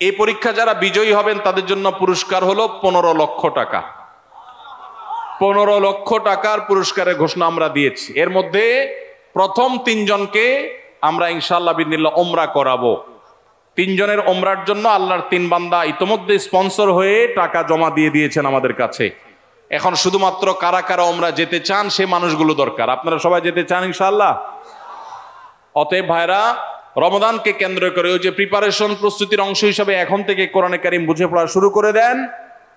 এই পরীক্ষা যারা বিজয়ী হবেন তাদের জন্য পুরস্কার হলো 15 লক্ষ টাকা। 15 লক্ষ টাকার পুরস্কারের ঘোষণা আমরা দিয়েছি। এর মধ্যে প্রথম 3 জনকে আমরা ইনশাআল্লাহ বিদিনিল্লাহ ওমরা করাবো। 3 জনের ওমরার জন্য আল্লাহর 3 বান্দা ইতোমধ্যে স্পন্সর হয়ে টাকা জমা দিয়ে দিয়েছেন আমাদের কাছে। এখন শুধুমাত্র কারা কারা ওমরা যেতে চান সে মানুষগুলো দরকার। আপনারা সবাই যেতে চান ইনশাআল্লাহ? অতএব ভাইরা, রমাদানকে কেন্দ্র করে ওই যে প্রিপারেশন, প্রস্তুতির অংশ হিসাবে এখন থেকে কোরআনে কারিম বুঝে পড়া শুরু করে দেন।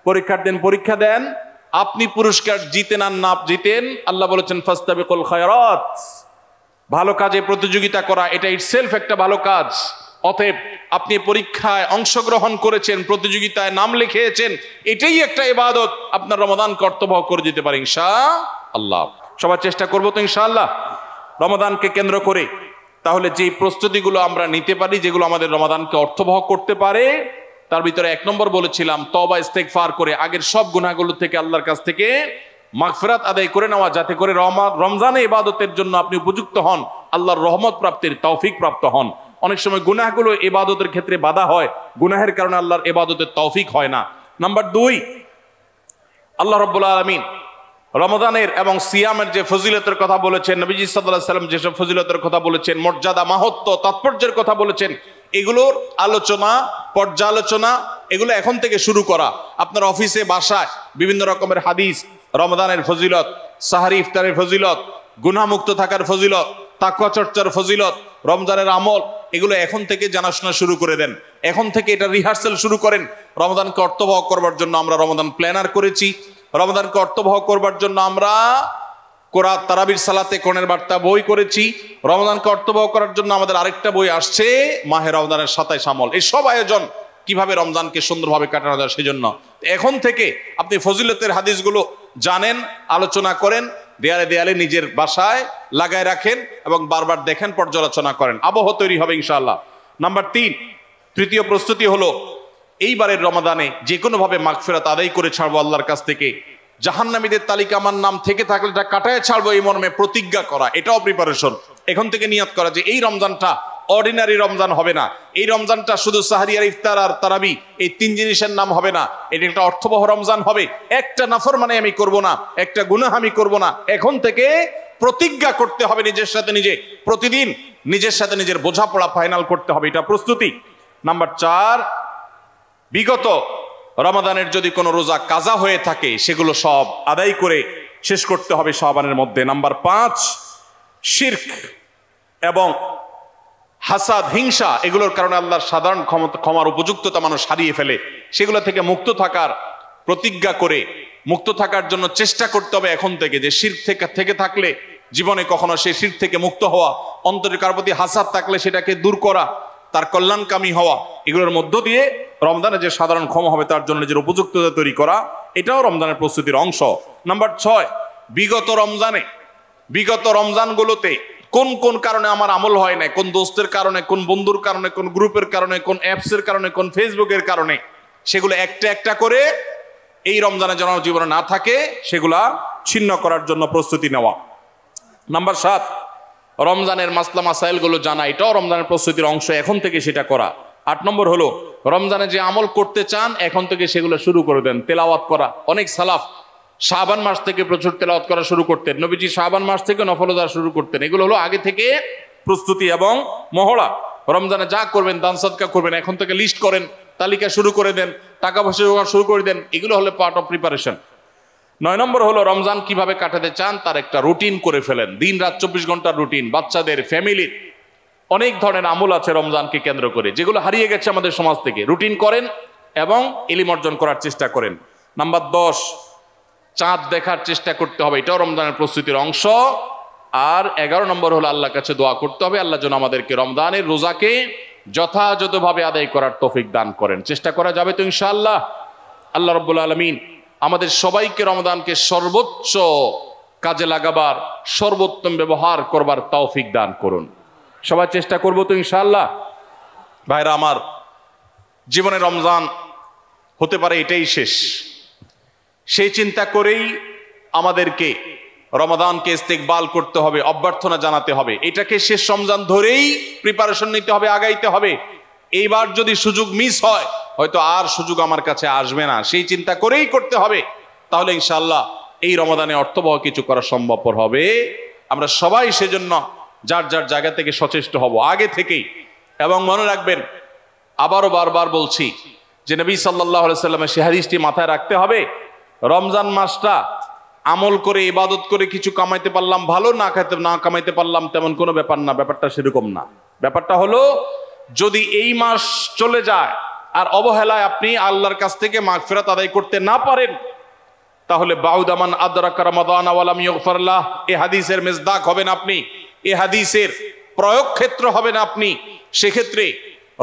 পরীক্ষার দিন পরীক্ষা দেন। আপনি পুরস্কার জিতেন আর না জিতেন, আল্লাহ বলেছেন ফাস্তাবিকুল খায়রাত, ভালো কাজে প্রতিযোগিতা করা এটা ইটসেলফ একটা ভালো কাজ। অতএব আপনি পরীক্ষায় অংশগ্রহণ করেছেন, প্রতিযোগিতায় নাম লিখিয়েছেন, এটাই একটা ইবাদত। আপনার রমাদান কর্তব্য করে দিতে পারে ইনশাআল্লাহ। সবার চেষ্টা করবো তো ইনশাআল্লাহ রমাদানকে কেন্দ্র করে। তাহলে যেই প্রস্তুতিগুলো আমরা নিতে পারি, যেগুলো আমাদের রমাদানকে অর্থবহ করতে পারে, তার ভিতরে 1 নম্বর বলেছিলাম তওবা ইস্তেগফার করে আগের সব গুনাহগুলো থেকে আল্লাহর কাছ থেকে মাগফিরাত আদায় করে নেওয়া, যাতে করে রমজানে ইবাদতের জন্য আপনি উপযুক্ত হন, আল্লাহর রহমত প্রাপ্তির তৌফিক প্রাপ্ত হন। অনেক সময় গুনাহগুলো ইবাদতের ক্ষেত্রে বাধা হয়, গুনাহের কারণে আল্লাহর ইবাদতের তৌফিক হয় না। নাম্বার 2, আল্লাহ রাব্বুল আলামিন রমাদানের এবং সিয়ামের যে ফজিলতের কথা বলেছেন, নবীজি সাল্লাল্লাহু আলাইহি ওয়াসাল্লাম যেসব ফজিলতের কথা বলেছেন, মর্যাদা, মাহাত্ম্য, তাৎপর্যের কথা বলেছেন, এগুলোর আলোচনা, পর্যালোচনা এগুলো এখন থেকে শুরু করা। আপনার অফিসে, বাসায় বিভিন্ন রকমের হাদিস, রমাদানের ফজিলত, সাহারি ইফতারের ফজিলত, গুনাহমুক্ত থাকার ফজিলত, তাকওয়া চর্চার ফজিলত, রমজানের আমল, এগুলো এখন থেকে জানাশোনা শুরু করে দেন। এখন থেকে এটা রিহার্সাল শুরু করেন। রমাদানকে অর্থবহ করবার জন্য আমরা রমাদান প্ল্যানার করেছি। রমাদানকে অর্থবহ করবার জন্য আমরা কোরআন তারাবির সালাতে কোরআনের বার্তা বই করেছি। রমাদানকে অর্থবহ করার জন্য আমাদের আরেকটা বই আসছে, মাহে রমাদানের 27 আমল। এই সব আয়োজন কিভাবে রমজানকে সুন্দরভাবে কাটানো যায় সেজন্য এখন থেকে আপনি ফজিলতের হাদিসগুলো জানেন, আলোচনা করেন, দেয়ালে দেয়ালে নিজের বাসায় লাগায় রাখেন এবং বারবার দেখেন, পর্যালোচনা করেন, আবহ তৈরি হবে ইনশাআল্লাহ। নাম্বার 3, তৃতীয় প্রস্তুতি হলো এইবারের রমাদানে যে কোনো ভাবে মাগফিরাত আদায় করে ছাড়বো আল্লাহর কাছ থেকে। জাহান্নামীদের তালিকা আমার নাম থেকে থাকলে এটা কাটায় ছাড়বো, এই মর্মে প্রতিজ্ঞা করা, এটাও প্রিপারেশন। এখন থেকে নিয়ত করা যে এই রমজানটা অর্ডিনারি রমজান হবে না, এই রমজানটা শুধু সাহারি আর ইফতার আর তারাবি এই 3 জিনিসের নাম হবে না, এটা একটা অর্থবহ রমজান হবে। একটা নাফরমানি আমি করব না, একটা গুনাহ আমি করব না। এখন থেকে প্রতিজ্ঞা করতে হবে নিজের সাথে নিজে, প্রতিদিন নিজের সাথে নিজের বোঝাপড়া ফাইনাল করতে হবে, এটা প্রস্তুতি। নাম্বার 4, বিগত রমাদানের যদি কোনো রোজা কাজা হয়ে থাকে সেগুলো সব আদায় করে শেষ করতে হবে শাবানের মধ্যে। নাম্বার 5, শিরক এবং হাসাদ, হিংসা, এগুলোর কারণে আল্লাহর সাধারণ ক্ষমার উপযুক্ততা মানুষ হারিয়ে ফেলে, সেগুলো থেকে মুক্ত থাকার প্রতিজ্ঞা করে মুক্ত থাকার জন্য চেষ্টা করতে হবে এখন থেকে। যে শিরক থেকে থাকলে জীবনে কখনো সেই শিরক থেকে মুক্ত হওয়া, অন্তরের কার প্রতি হাসাদ থাকলে সেটাকে দূর করা, তার কল্যাণকামী হওয়া, এগুলোর মধ্য দিয়ে রমজানে যে সাধারণ ক্ষমা হবে তার জন্য নিজের উপযুক্ততা তৈরি করা, এটাও রমজানের প্রস্তুতির অংশ। নাম্বার 6, বিগত রমজানগুলোতে কোন কোন কারণে আমার আমল হয় না, কোন দোস্তের কারণে, কোন বন্ধুর কারণে, কোন গ্রুপের কারণে, কোন অ্যাপসের কারণে, কোন ফেসবুকের কারণে, সেগুলো একটা একটা করে এই রমজানে যেন জীবনে না থাকে সেগুলা ছিন্ন করার জন্য প্রস্তুতি নেওয়া। নাম্বার 7, রমজানের মাসলা মাসাইলগুলো জানা, এটাও রমজানের প্রস্তুতির অংশ, এখন থেকে সেটা করা। 8 নম্বর হলো রমজানে যে আমল করতে চান এখন থেকে সেগুলো শুরু করে দেন। তেলাওয়াত করা, অনেক সালাফ শাবান মাস থেকে প্রচুর তেলাওয়াত করা শুরু করতেন, নবীজি শাবান মাস থেকে নফল রোজা শুরু করতেন। এগুলো হলো আগে থেকে প্রস্তুতি এবং মহড়া। রমজানে যা করবেন, দান সাদকা করবেন, এখন থেকে লিস্ট করেন, তালিকা শুরু করে দেন, টাকা পয়সা জোগাড় শুরু করে দেন, এগুলো হলো পার্ট অফ প্রিপারেশন। 9 নম্বর হলো রমজান কিভাবে কাটাতে চান তার একটা রুটিন করে ফেলেন, দিন রাত 24 ঘন্টার রুটিন। বাচ্চাদের, ফ্যামিলির অনেক ধরনের আমল আছে রমজানকে কেন্দ্র করে, যেগুলো হারিয়ে গেছে আমাদের সমাজ থেকে। রুটিন করেন এবং ইলম অর্জন করার চেষ্টা করেন। নাম্বার 10, চাঁদ দেখার চেষ্টা করতে হবে, এটাও রমজানের প্রস্তুতির অংশ। আর 11 নম্বর হলো আল্লাহর কাছে দোয়া করতে হবে, আল্লাহ যেন আমাদেরকে রমজানের রোজাকে যথাযথভাবে আদায় করার তৌফিক দান করেন। চেষ্টা করা যাবে তো ইনশাআল্লাহ। আল্লাহ রাব্বুল আলামিন আমাদের সবাইকে রমজানকে সর্বোচ্চ কাজে লাগাবার, সর্বোত্তম ব্যবহার করবার তৌফিক দান করুন। সবাই চেষ্টা করবো তো ইনশাআল্লাহ। ভাইরা আমার, জীবনে রমজান হতে পারে এটাই শেষ, সেই চিন্তা করেই আমাদেরকে রমাদানকে ইস্তেকবাল করতে হবে, অভ্যর্থনা জানাতে হবে। এটাকে শেষ রমজান ধরেই প্রিপারেশন নিতে হবে, আগাইতে হবে। এইবার যদি সুযোগ মিস হয় হয়তো আর সুযোগ আমার কাছে আসবে না, সেই চিন্তা করেই করতে হবে। তাহলে ইনশাআল্লাহ এই রমাদানে অর্থবহ কিছু করা সম্ভবপর হবে। আমরা সবাই সেজন্য যার যার জায়গা থেকে সচেষ্ট হব আগে থেকেই। এবং মনে রাখবেন, আবারও বারবার বলছি যে নবী সাল্লাল্লাহু আলাইহি সাল্লামের সেই হাদিসটি মাথায় রাখতে হবে। রমজান মাসটা আমল করে ইবাদত করে কিছু কামাইতে পারলাম ভালো, না কামাইতে পারলাম তেমন কোনো ব্যাপার না। ব্যাপারটা সেরকম না। ব্যাপারটা হলো, যদি এই মাস চলে যায় আর অবহেলায় আপনি আল্লাহর কাছ থেকে মাগফিরাত আদায় করতে না পারেন, তাহলে বাউদামান আদরাকা রমাদান ওয়া লাম ইগফার লাহ, এই হাদিসের মেজদাক হবেন আপনি, এই হাদিসের প্রয়োগ ক্ষেত্র হবেন আপনি। সেক্ষেত্রে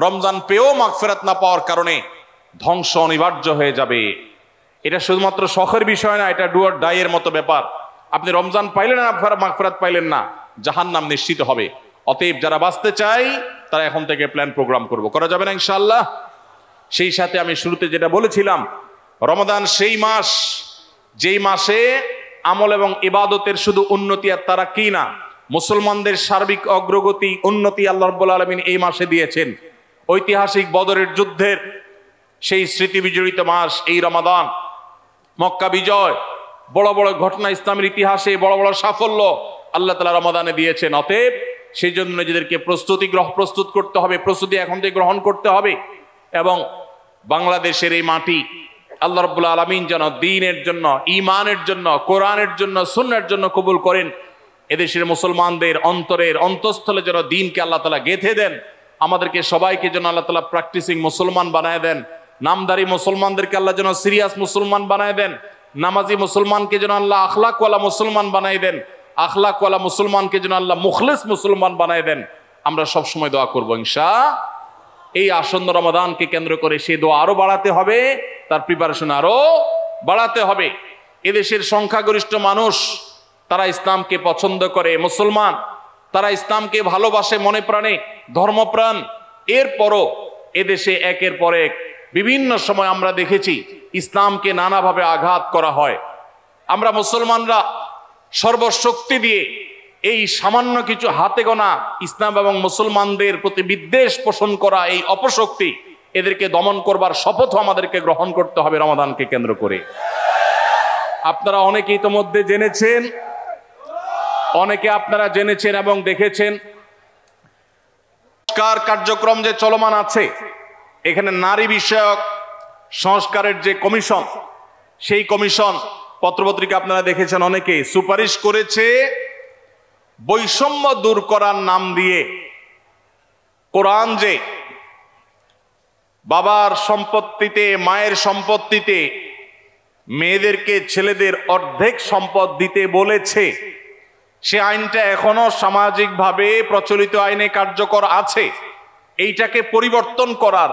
রমজান পেয়েও মাগফিরাত না পাওয়ার কারণে ধ্বংস অনিবার্য হয়ে যাবে। এটা শুধুমাত্র শখের বিষয় না, এটা ডু অর ডাই এর মতো ব্যাপার। আপনি রমজান পাইলেন না, মাগফিরাত পাইলেন না, জাহান্নাম নিশ্চিত হবে। অতএব যারা বাঁচতে চাই তারা এখন থেকে প্ল্যান প্রোগ্রাম করা যাবে না ইনশাআল্লাহ। সেই সাথে আমি শুরুতে যেটা বলেছিলাম, রমাদান সেই মাস যেই মাসে আমল এবং ইবাদতের শুধু উন্নতি আর তারাক্কি না, মুসলমানদের সার্বিক অগ্রগতি উন্নতি আল্লাহ রাব্বুল আলামিন এই মাসে দিয়েছেন। ঐতিহাসিক বদরের যুদ্ধের সেই স্মৃতি বিজড়িত মাস এই রমাদান, মক্কা বিজয়, বড় বড় ঘটনা ইসলামের ইতিহাসে, বড় বড় সাফল্য আল্লাহ তাআলা রমাদানে দিয়েছেন। অতএব সেই জন্য নিজেদেরকে প্রস্তুত করতে হবে, প্রস্তুতি এখন থেকে গ্রহণ করতে হবে। এবং বাংলাদেশের এই মাটি আল্লাহ রাব্বুল আলামিন যেন দ্বীনের জন্য, ঈমানের জন্য, কোরআনের জন্য, সুন্নাহর জন্য কবুল করেন। এদেশের মুসলমানদের অন্তরের অন্তঃস্থলে যেন দ্বীনকে আল্লাহ তাআলা গেঁথে দেন। আমাদেরকে সবাইকে যেন আল্লাহ তাআলা প্র্যাকটিসিং মুসলমান বানায় দেন। নামদারি মুসলমানদেরকে আল্লাহ যেন সিরিয়াস মুসলমান বানায় দেন। নামাজি মুসলমানকে যেন আল্লাহ আখলাকওয়ালা মুসলমান বানায় দেন। আখলাকওয়ালা মুসলমানকে যেন আল্লাহ মুখলিস মুসলমান বানায় দেন। আমরা সবসময় দোয়া করবো ইনশাআল্লাহ। এই আসন্ন রমাদানকে কেন্দ্র করে সেই দোয়া আরো বাড়াতে হবে, তার প্রিপারেশন আরো বাড়াতে হবে। এদেশের সংখ্যাগরিষ্ঠ মানুষ তারা ইসলামকে পছন্দ করে, মুসলমান, তারা ইসলামকে ভালোবাসে মনে প্রাণে, ধর্মপ্রাণ। এরপরও এদেশে একের পর এক বিভিন্ন সময় আমরা দেখেছি ইসলামকে নানাভাবে আঘাত করা হয়। আমরা মুসলমানরা সর্বশক্তি দিয়ে এই সামান্য কিছু হাতে গোনা ইসলাম এবং মুসলমানদের প্রতি বিদ্বেষ পোষণ করা এই অপশক্তি, এদেরকে দমন করবার শপথ আমাদেরকে গ্রহণ করতে হবে রমাদানকে কেন্দ্র করে। আপনারা অনেকে ইতোমধ্যে জেনেছেন, অনেকে আপনারা জেনেছেন এবং দেখেছেন সংস্কার কার্যক্রম যে চলমান আছে, এখানে নারী বিষয়ক সংস্কারের যে কমিশন, সেই কমিশন পত্রপত্রিকা আপনারা দেখেছেন, অনেকে সুপারিশ করেছে বৈষম্য দূর করার নাম দিয়ে কোরআন যে বাবার সম্পত্তিতে, মায়ের সম্পত্তিতে মেয়েদেরকে ছেলেদের অর্ধেক সম্পদ দিতে বলেছে, সে আইনটা এখনো সামাজিকভাবে প্রচলিত আইনে কার্যকর আছে। এইটাকে পরিবর্তন করার,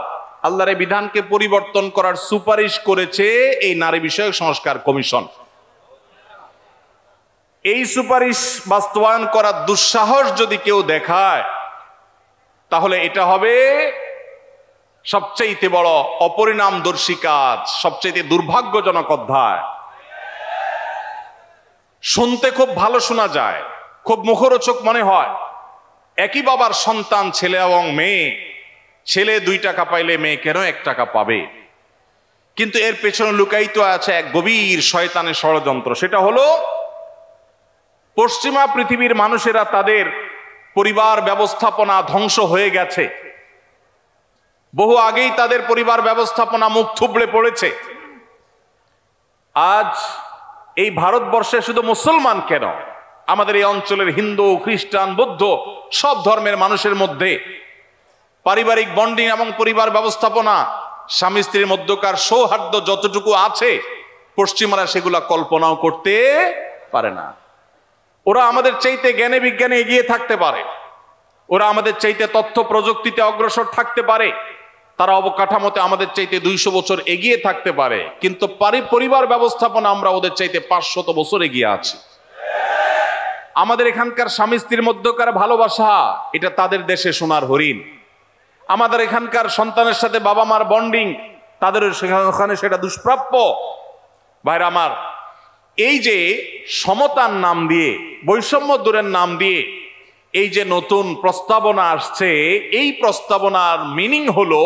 আল্লাহর এই বিধানকে পরিবর্তন করার সুপারিশ করেছে এই নারী বিষয়ক সংস্কার কমিশন। এই সুপারিশ বাস্তবায়ন করার দুঃসাহস যদি কেউ দেখায়, তাহলে এটা হবে সবচেয়ে বড় অপরিণামদর্শী কাজ, সবচেয়ে দুর্ভাগ্যজনক অধ্যায়। শুনতে খুব ভালো শোনা যায়, খুব মুখরোচক মনে হয়। একই বাবার সন্তান ছেলে এবং মেয়ে, ছেলে 2 টাকা পাইলে মেয়ে কেন 1 টাকা পাবে? কিন্তু এর পেছনে লুকায়িত আছে এক গভীর শয়তানের ষড়যন্ত্র। সেটা হলো পশ্চিমা পৃথিবীর মানুষেরা তাদের পরিবার ব্যবস্থাপনা ধ্বংস হয়ে গেছে, বহু আগেই তাদের পরিবার ব্যবস্থাপনা মুখ থুবড়ে পড়েছে। আজ এই ভারতবর্ষে শুধু মুসলমান কেন, আমাদের এই অঞ্চলের হিন্দু, খ্রিস্টান, বৌদ্ধ সব ধর্মের মানুষের মধ্যে পারিবারিক বন্ডিং এবং পরিবার ব্যবস্থাপনা, স্বামী স্ত্রীর মধ্যকার সৌহার্দ্য যতটুকু আছে, পশ্চিমারা সেগুলা কল্পনাও করতে পারে না। ওরা আমাদের চাইতে জ্ঞানে বিজ্ঞানে এগিয়ে থাকতে পারে, ওরা আমাদের চাইতে তথ্য প্রযুক্তিতে অগ্রসর থাকতে পারে, তারা অবকাঠামোতে আমাদের চাইতে 200 বছর এগিয়ে থাকতে পারে, কিন্তু পরিবার ব্যবস্থাপনা আমরা ওদের চাইতে 500 বছর এগিয়ে আছি। আমাদের এখানকার স্বামী স্ত্রীর মধ্যকার ভালোবাসা, এটা তাদের দেশে সোনার হরিণ। আমাদের এখানকার সন্তানের সাথে বাবা মার বন্ডিং, তাদের ওখানে সেটা দুষ্প্রাপ্য। ভাইরা আমার, এই যে সমতার নাম দিয়ে, বৈষম্য দূরের নাম দিয়ে এই যে নতুন প্রস্তাবনা আসছে, এই প্রস্তাবনার মিনিং হলো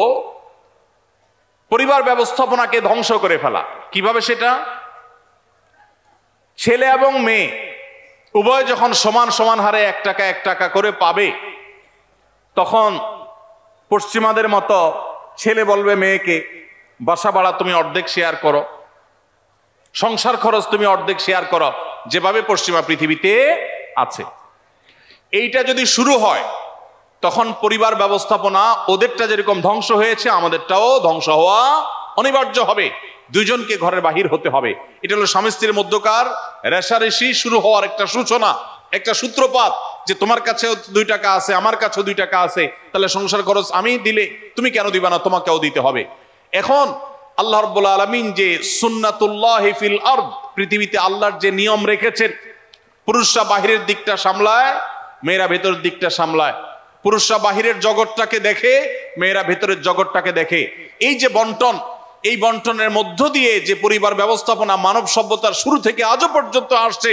পরিবার ব্যবস্থাপনাকে ধ্বংস করে ফেলা। কিভাবে সেটা? ছেলে এবং মেয়ে উভয় যখন সমান সমান হারে 1 টাকা করে পাবে, তখন পশ্চিমাদের মতো ছেলে বলবে মেয়েকে, বাসা ভাড়া তুমি অর্ধেক শেয়ার করো, সংসার খরচ তুমি অর্ধেক শেয়ার করো, যেভাবে পশ্চিমা পৃথিবীতে আছে। এইটা যদি শুরু হয়, তখন পরিবার ব্যবস্থাপনা ওদেরটা যেরকম ধ্বংস হয়েছে, আমাদেরটাও ধ্বংস হওয়া অনিবার্য হবে। দুইজনকে ঘরের বাহির হতে হবে। এটা হলো স্বামী স্ত্রীর মধ্যকার রেষারেষি শুরু হওয়ার একটা সূচনা, একটা সূত্রপাত, যে তোমার কাছেও 2 টাকা আছে, আমার কাছেও 2 টাকা আছে, তাহলে সংসার খরচ আমি দিলে তুমি কেন দিবা না, তোমাকেও দিতে হবে। এখন আল্লাহ রাব্বুল আলামিন যে সুন্নাতুল্লাহি ফিল আরদ, পৃথিবীতে আল্লাহর যে নিয়ম রেখেছেন, পুরুষরা বাহিরের দিকটা সামলায়, মেয়েরা ভেতরের দিকটা সামলায়। পুরুষরা বাহিরের জগৎটাকে দেখে, মেয়েরা ভেতরের জগৎটাকে দেখে। এই যে বন্টন, এই বন্টনের মধ্য দিয়ে যে পরিবার ব্যবস্থাপনা মানব সভ্যতার শুরু থেকে আজও পর্যন্ত আসছে,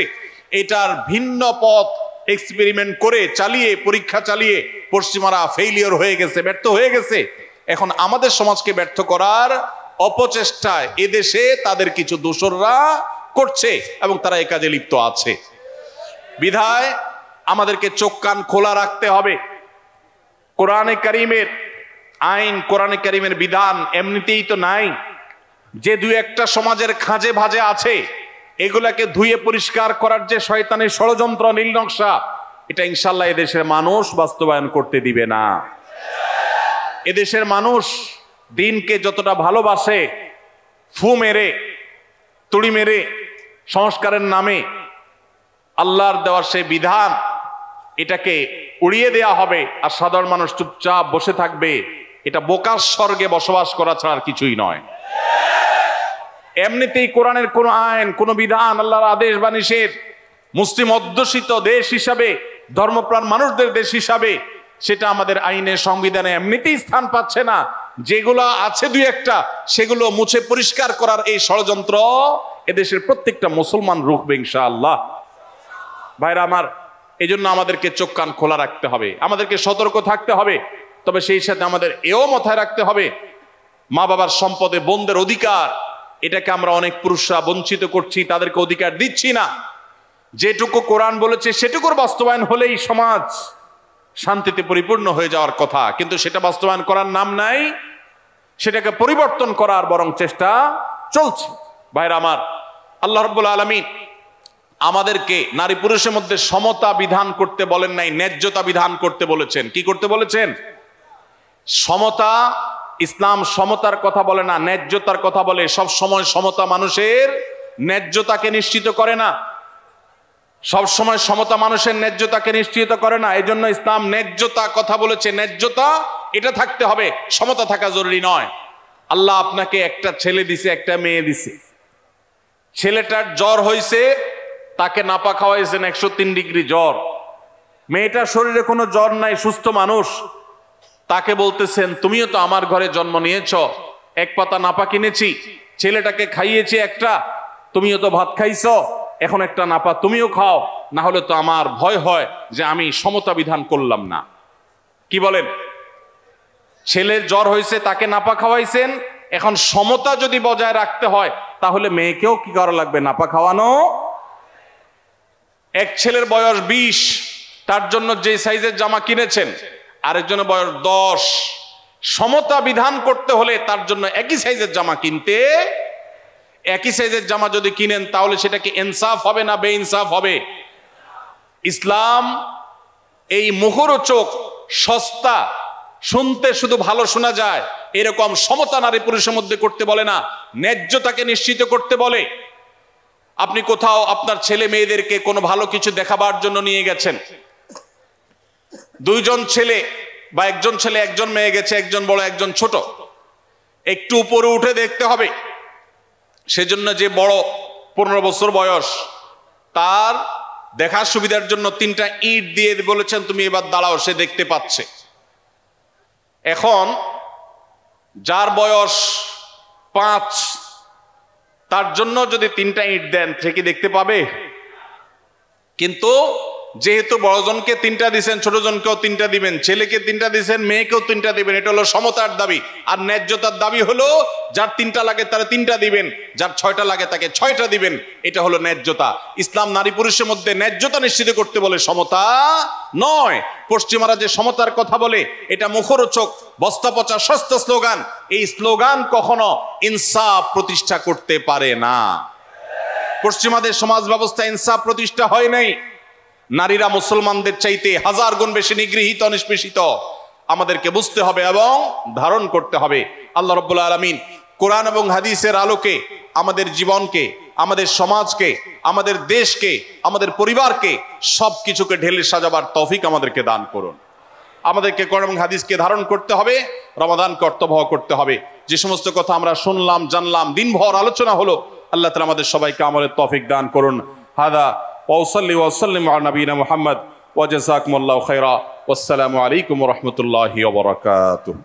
এটার ভিন্ন পথ এক্সপেরিমেন্ট করে চালিয়ে, পরীক্ষা চালিয়ে পশ্চিমারা ফেইলিওর হয়ে গেছে, ব্যর্থ হয়ে গেছে। এখন আমাদের সমাজকে ব্যর্থ করার অপচেষ্টায় এদেশে তাদের কিছু দোসররা করছে এবং তারা এই কাজে লিপ্ত আছে। বিধায় আমাদেরকে চোখ কান খোলা রাখতে হবে। কোরআনে কারীমের আইন, কোরআনে কারীমের বিধান এমনিতেই তো নাই। যে 2-1টা সমাজের খাঁজে ভাজে আছে, এগুলাকে ধুয়ে পরিষ্কার করার যে শয়তানের ষড়যন্ত্র, নীল নকশা, এটা ইনশাল্লাহ এদেশের মানুষ বাস্তবায়ন করতে দিবে না। এদেশের মানুষ দিনকে যতটা ভালোবাসে, ফু মেরে, তুড়ি মেরে সংস্কারের নামে আল্লাহর দেওয়ার সেই বিধান, এটাকে উড়িয়ে দেয়া হবে আর সাধারণ মানুষ চুপচাপ বসে থাকবে। এটা বোকার স্বর্গে বসবাস করা ছাড়া আর কিছুই নয়। এমনিতেই কোরআনের কোন আইন, কোন বিধান, আল্লাহর আদেশ বা নিষেধ মুসলিম অধ্যুষিত দেশ হিসাবে, ধর্মপ্রাণ মানুষদের দেশ হিসাবে, সেটা আমাদের আইনে, সংবিধানে এমনিতেই স্থান পাচ্ছে না। যেগুলো আছে 2-1টা, সেগুলো মুছে পরিষ্কার করার এই ষড়যন্ত্র এদেশের প্রত্যেকটা মুসলমান রুখবে ইনশাআল্লাহ। ভাইরা আমার, এই জন্য আমাদেরকে চোখ কান খোলা রাখতে হবে, আমাদেরকে সতর্ক থাকতে হবে। তবে সেই সাথে আমাদের এও মাথায় রাখতে হবে, মা বাবার সম্পদে বোনদের অধিকার, এটাকে আমরা অনেক পুরুষরা বঞ্চিত করছি, তাদেরকে অধিকার দিচ্ছি না। যেটুকু কোরআন বলেছে সেটুকুর বাস্তবায়ন হলেই সমাজ শান্তিতে পরিপূর্ণ হয়ে যাওয়ার কথা, কিন্তু সেটা বাস্তবায়ন করার নাম নাই, সেটাকে পরিবর্তন করার বরং চেষ্টা চলছে। ভাইরা আমার, আল্লাহ রাব্বুল আলামিন আমাদেরকে নারী পুরুষের মধ্যে সমতা বিধান করতে বলেন নাই, ন্যায্যতা বিধান করতে বলেছেন। কি করতে বলেছেন? সমতা। ইসলাম সমতার কথা বলে না, ন্যায্যতার কথা বলে। সব সময় সমতা মানুষের ন্যায্যতাকে নিশ্চিত করে না, সব সময় সমতা মানুষের ন্যায্যতাকে নিশ্চিত করে না। এজন্য ইসলাম ন্যায্যতা কথা বলেছে। ন্যায্যতা এটা থাকতে হবে, সমতা থাকা জরুরি নয়। আল্লাহ আপনাকে একটা ছেলে দিছে, একটা মেয়ে দিছে। ছেলেটার জ্বর হয়েছে, তাকে নাপা খাওয়াইছেন 103 ডিগ্রি জ্বর। মেয়েটার শরীরে কোনো জ্বর নাই, সুস্থ মানুষ, তাকে বলতেছেন তুমিও তো আমার ঘরে জন্ম নিয়েছ, 1 পাতা নাপা কিনেছি, ছেলেটাকে খাইয়েছি একটা, তুমিও তো ভাত খাইছো, এখন একটা নাপা তুমিও খাও, না হলে তো আমার ভয় হয় যে আমি সমতা বিধান করলাম না। কি বলেন? ছেলের জ্বর হয়েছে, তাকে নাপা খাওয়াইছেন, এখন সমতা যদি বজায় রাখতে হয় তাহলে মেয়েকেও কি করা লাগবে? নাপা খাওয়ানো। এক ছেলের বয়স 20, তার জন্য যে সাইজের জামা কিনেছেন, আরেকজনের বয়স 10। সমতা বিধান করতে হলে তার জন্য একই সাইজের জামা কিনতে, একই সাইজের জামা যদি কিনেন তাহলে সেটা কি ইনসাফ হবে না বেইনসাফ হবে? ইসলাম এই মুখরোচক, সস্তা, শুনতে শুধু ভালো শোনা যায় এরকম সমতা নারী পুরুষের মধ্যে করতে বলে না, ন্যায্যতাকে নিশ্চিত করতে বলে। আপনি কোথাও আপনার ছেলে মেয়েদেরকে কোনো ভালো কিছু দেখাবার জন্য নিয়ে গেছেন, 2 জন ছেলে বা 1 জন ছেলে 1 জন মেয়ে গেছে, একজন বড় একজন ছোট, একটু উপরে উঠে দেখতে হবে। সেজন্য যে বড় 15 বছর বয়স, তার দেখার সুবিধার জন্য 3টা ইট দিয়ে বলেছেন তুমি এবার দাঁড়াও, সে দেখতে পাচ্ছে। এখন যার বয়স 5, তার জন্য যদি 3টা ইট দেন সে কি দেখতে পাবে? কিন্তু যেহেতু বড়জনকে 3টা দিবেন, ছোটজনকেও 3টা দিবেন, ছেলেকে 3টা দিবেন, মেয়েকেও 3টা দিবেন। এটা হলো সমতার দাবি। আর ন্যায্যতার দাবি হলো যার 3টা লাগে তারা 3টা দিবেন, যার 6টা লাগে তাকে 6টা দিবেন। এটা হলো ন্যায্যতা। ইসলাম নারী পুরুষের মধ্যে ন্যায্যতা নিশ্চিত করতে বলে, সমতা নয়। পশ্চিমারা যে সমতার কথা বলে এটা মুখরোচক, বস্তা পচা সস্তা স্লোগান। এই স্লোগান কখনো ইনসাফ প্রতিষ্ঠা করতে পারে না। পশ্চিমাদের সমাজ ব্যবস্থা ইনসাফ প্রতিষ্ঠা হয় নাই। নারীরা মুসলমানদের চাইতে 1000 গুণ বেশি নিগৃহীত, নিষ্পেষিত। আমাদেরকে বুঝতে হবে এবং ধারণ করতে হবে। আল্লাহ রাব্বুল আলামিন কোরআন এবং হাদিসের আলোকে আমাদের জীবনকে, আমাদের সমাজকে, আমাদের দেশকে, আমাদের পরিবারকে সবকিছুকে ঢেলে সাজাবার তৌফিক আমাদেরকে দান করুন। আমাদেরকে কোরআন এবং হাদিসকে ধারণ করতে হবে, রমাদান কর্তব্য করতে হবে। যে সমস্ত কথা আমরা শুনলাম, জানলাম, দিনভর আলোচনা হলো, আল্লাহ তাআলা আমাদের সবাইকে আমলের তৌফিক দান করুন। হাদা ওয়া সাল্লি ওয়া সাল্লিম আলা নবিয়িনা মুহাম্মদ ওয়া জাযাকুমুল্লাহু খাইরা। ওয়াসসালামু আলাইকুম ওয়া রাহমাতুল্লাহি ওয়া বারাকাতুহু।